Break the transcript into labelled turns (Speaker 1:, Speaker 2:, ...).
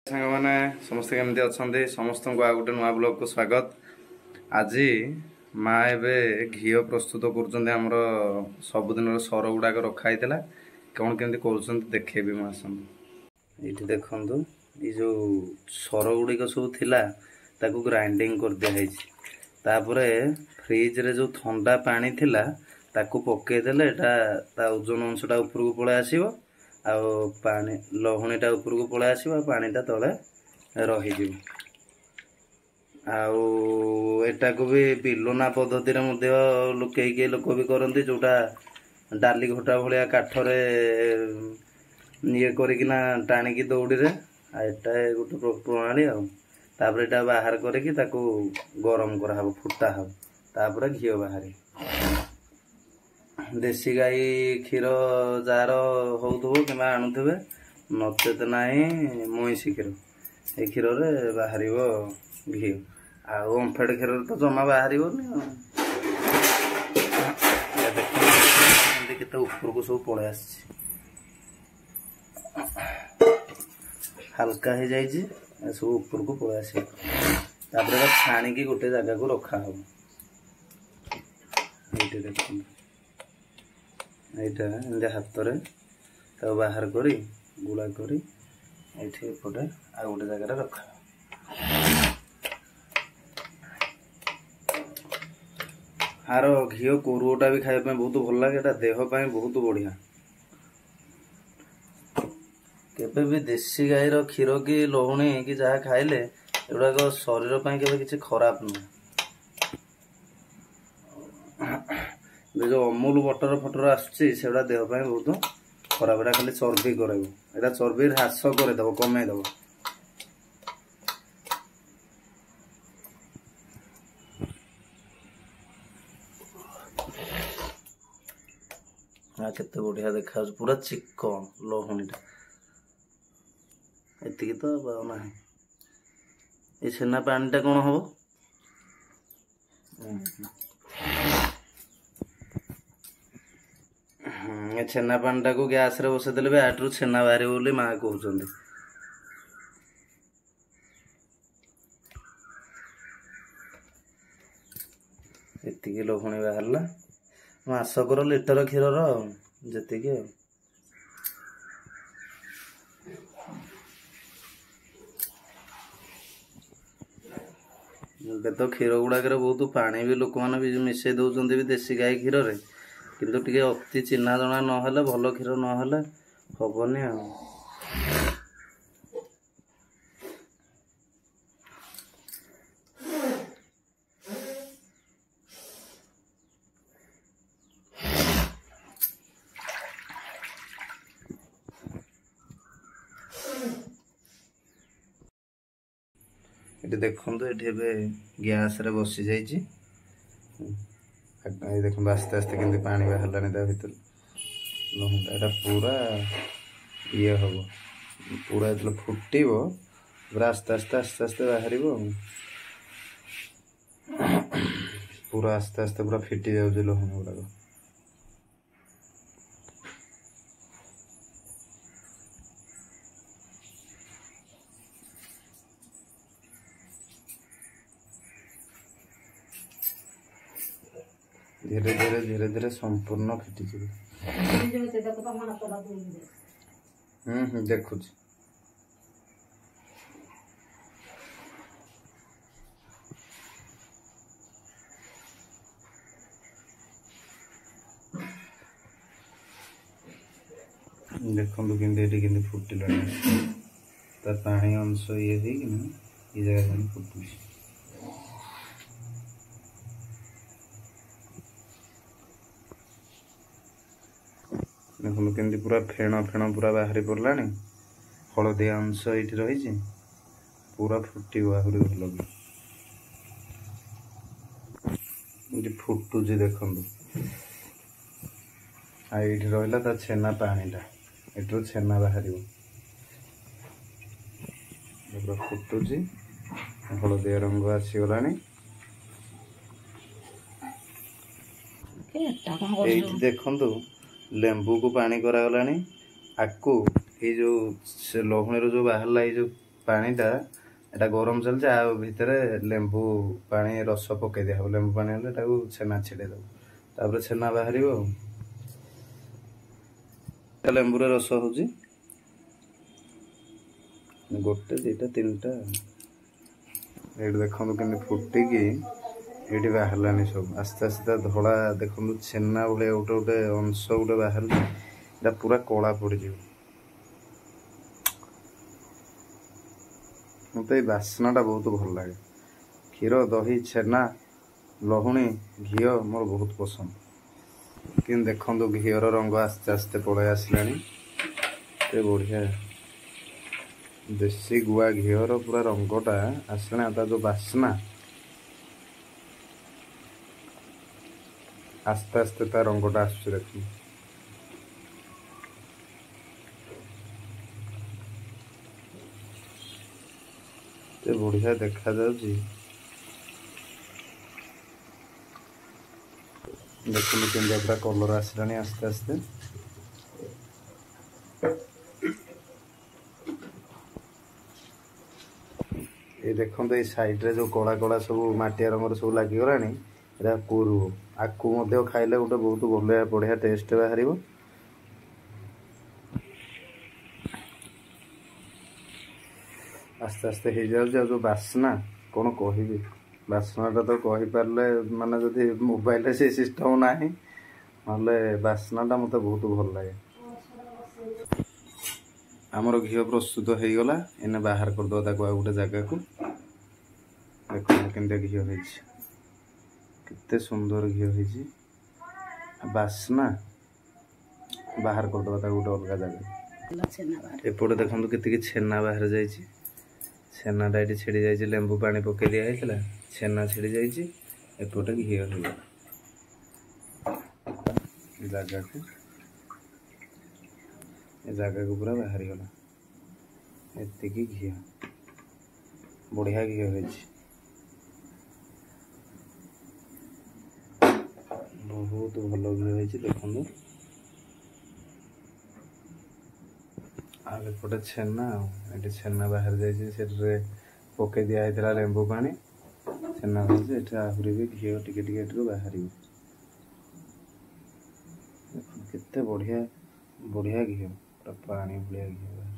Speaker 1: सांग मैंने समस्ते केमती अच्छा समस्त को आ गोटे नुआ ब्लॉग को स्वागत। आज माँ एवं घी प्रस्तुत कर सबुदिन सर गुड़ाक रखाई कौन केमती कर देखेबी माँ आसतु ये देखु ये जो सर गुड़िक सब था ग्राइंडिंग कर दिखाई फ्रिज रे जो ठंडा पानी थिला ताकू पकईदेले ओजन अंशटा उपरको पलि आसो पानी लहुणीटा उपरको पलि आसो पानीटा तले रही आटा को भी बिलोना पद्धति कई लोक भी करती जोटा डाली घोटा भाया काठरे ये करना टाणिकी दौड़ी रे एटा गोटे प्रणाली आपर एटा बाहर करके गरम कराब फुटा हम तापर घी बाहर देसी गाई क्षीर जार हो कि आणुवे नचेत ना मईसी क्षीर ये क्षीर बाहर घी आंफेड क्षीर तो जमा बाहर केते ऊपर को सब पलि आस हल्का हो जाए सब ऊपर को पलि आस छाणिकी गोटे जगह को रखा हम ये देख यहाँ हाथ में बाहर करी गुड़ा करी एपटे आ गोटे जगह रखा हार घी कोरुटा भी खाइबा बहुत भल लगे देह बहुत बढ़िया केबे भी देसी गाई क्षीर कि लहुणी कि जहाँ खाइले एगुड़ाक शरीर के किसी खराब नुह जो अमूल बटर फटर आसुड़ा देह बहुत खराब एटा खाली चर्बी कर चर्बी ह्रास करदेव कमेदेव केते बढ़िया देखा पूरा चिकन लहुणीटा एति तो ना ये छेना पानीटा कौन हम छेना पानीटा को गैस रे बसईदे भी आटू छेना बाहर बोली माँ कहते एतिकी लहुणी बाहरला मासकर लिटर क्षीर जी तो क्षीर गुड़ाक बहुत पानी भी लोक मैंने भी मिसई दौरान भी देसी गाई क्षीर किंतु टिके अति चिन्हा जना ना भल क्षीर ना हेनी ये देखो ये गैस रे बसी जाइए देख आस्ते आस्ते केमती पानी बाहर भर लहुणटा पूरा ये हम पूरा जो फुटब पूरा आस्ते आस्ते आस्ते आस्ते बाहर पूरा आस्ते आस्ते पूरा फिटी जाऊँ लहुण गुड़ाक धीरे धीरे धीरे धीरे संपूर्ण फिटी देखु देखु के फुटिला पानी अंश ये जगह फुटू देखो केमती पूरा फेण फेण पूरा बाहरी पड़ला हलदिया अंश ये रही पूरा फुटब आहरी भल फुटुची देखु ये रहा छेना पानीटा ये छेना बाहर पूरा फुटुची हलदिया रंग आसीगला देखु लेंबू को पानी करागला आकू ये जो लहुणी जो बाहर ये जो ପାଣିଟା ଏଟା ଗରମ ଚାଲିଛି, ଆଉ ଭିତରେ ଲେମ୍ବୁ ପାଣି ରସ ପକେଇ ଦିଆହବ। ଲେମ୍ବୁ ପାଣି ହେଲେ ଏଟାକୁ ଛେନା ଛିଡେଇ ଦବ, ତାପରେ ଛେନା ବାହାରିବ। ଆଉ ଲେମ୍ବୁର ରସ ହଉଛି 1 2 3ଟା। ଏଇଠି ଦେଖନ୍ତୁ କେମିତି ଫୁଟିକି ଏଇଠି ବାହାରିଲାନି ସବୁ, ଆସ୍ତେ ଆସ୍ତେ ଧଳା ଦେଖନ୍ତୁ ଛେନା ଭଳିଆ ଗୋଟେ ଗୋଟେ ଅଂଶ ଗୋଟେ ବାହାରିଲା। ଏଟା ପୁରା କଳା ପଡିଯିବ। ମତେ ଏଇ ବାସ୍ନାଟା ବହୁତ ଭଲ ଲାଗେ। କ୍ଷୀର, ଦହି, ଛେନା, ଲହୁଣୀ, ଘିଅ ମୋର ବହୁତ ପସନ୍ଦ। କିନ୍ତୁ ଦେଖନ୍ତୁ ଘିଅର ରଙ୍ଗ ଆସ୍ତେ ଆସ୍ତେ ପଳେଇ ଆସିଲାଣି। ଏତେ ବଢିଆ ଦେଶୀ ଗୁଆ ଘିଅର ପୁରା ରଙ୍ଗଟା ଆସିଲାଣି। ତା ଯୋଉ ବାସ୍ନା ଆସ୍ତେ ଆସ୍ତେ ତା ରଙ୍ଗଟା ଆସୁଛି ଦେଖନ୍ତୁ। ଏତେ ବଢିଆ ଦେଖାଯାଉଛି। ଦେଖନ୍ତୁ କେମିତି ପୁରା କଲର ଆସିଲାଣି ଆସ୍ତେ ଆସ୍ତେ। ଏଇ ଦେଖନ୍ତୁ ଏଇ ସାଇଡରେ ଯୋଉ କଳା କଳା ସବୁ ମାଟିଆ ରଙ୍ଗର ସବୁ ଲାଗିଗଲାଣି, ଏଟା କୁରୁ। ଆକୁ ମଧ୍ୟ ଖାଇଲେ ଗୋଟେ ବହୁତ ବଢିଆ ଟେଷ୍ଟ ବାହାରିବ। ଆସ୍ତେ ଆସ୍ତେ ହେଇଯାଉଛି। ଆଉ ଯୋଉ ବାସ୍ନା କଣ କହିବି, ବାସ୍ନାଟା ତ କହିପାରିଲେ ମାନେ ଯଦି ମୋବାଇଲରେ ସେ ସିଷ୍ଟମ ନାହିଁ, ନହେଲେ ବାସ୍ନାଟା ମତେ ବହୁତ ଭଲ ଲାଗେ। ଆମର ଘିଅ ପ୍ରସ୍ତୁତ ହେଇଗଲା। ଏନେ ବାହାର କରିଦବା ତାକୁ ଆଉ ଗୋଟେ ଜାଗାକୁ। ଦେଖନ୍ତୁ କେମିତିଆ ଘିଅ ହେଇଛି, କେତେ ସୁନ୍ଦର ଘିଅ ହେଇଛି। ବାସ୍ନା ବାହାର କରିଦବା ତାକୁ ଗୋଟେ ଅଲଗା ଜାଗାକୁ। ଏପଟେ ଦେଖନ୍ତୁ କେତିକି ଛେନା ବାହାରି ଯାଇଛି। ଛେନାଟା ଏଠି ଛିଡ଼ି ଯାଇଛି, ଲେମ୍ବୁ ପାଣି ପକେଇ ଦିଆ ହେଇଥିଲା, ଛେନା ଛିଡ଼ି ଯାଇଛି। ଏପଟେ ଘିଅ ହେଇଗଲା। ଏ ଜାଗାକୁ ପୁରା ବାହାରିଗଲା। ଏତିକି ଘିଅ, ବଢିଆ ଘିଅ ହେଇଛି, ବହୁତ ଭଲ ଘିଅ ହେଇଛି ଦେଖନ୍ତୁ। ଆଉ ଏପଟେ ଛେନା, ଏଠି ଛେନା ବାହାରି ଯାଇଛି, ସେଥିରେ ପକେଇ ଦିଆ ହେଇଥିଲା ଲେମ୍ବୁ ପାଣି। ଛେନା ହେଇଛି, ଏଠି ଆହୁରି ବି ଘିଅ ଟିକେ ଟିକେ ଏଠିରୁ ବାହାରିବ। କେତେ ବଢିଆ ବଢିଆ ଘିଅ, ପୁରା ପାଣି ଭଳିଆ ଘିଅ ବାହାରିଛି।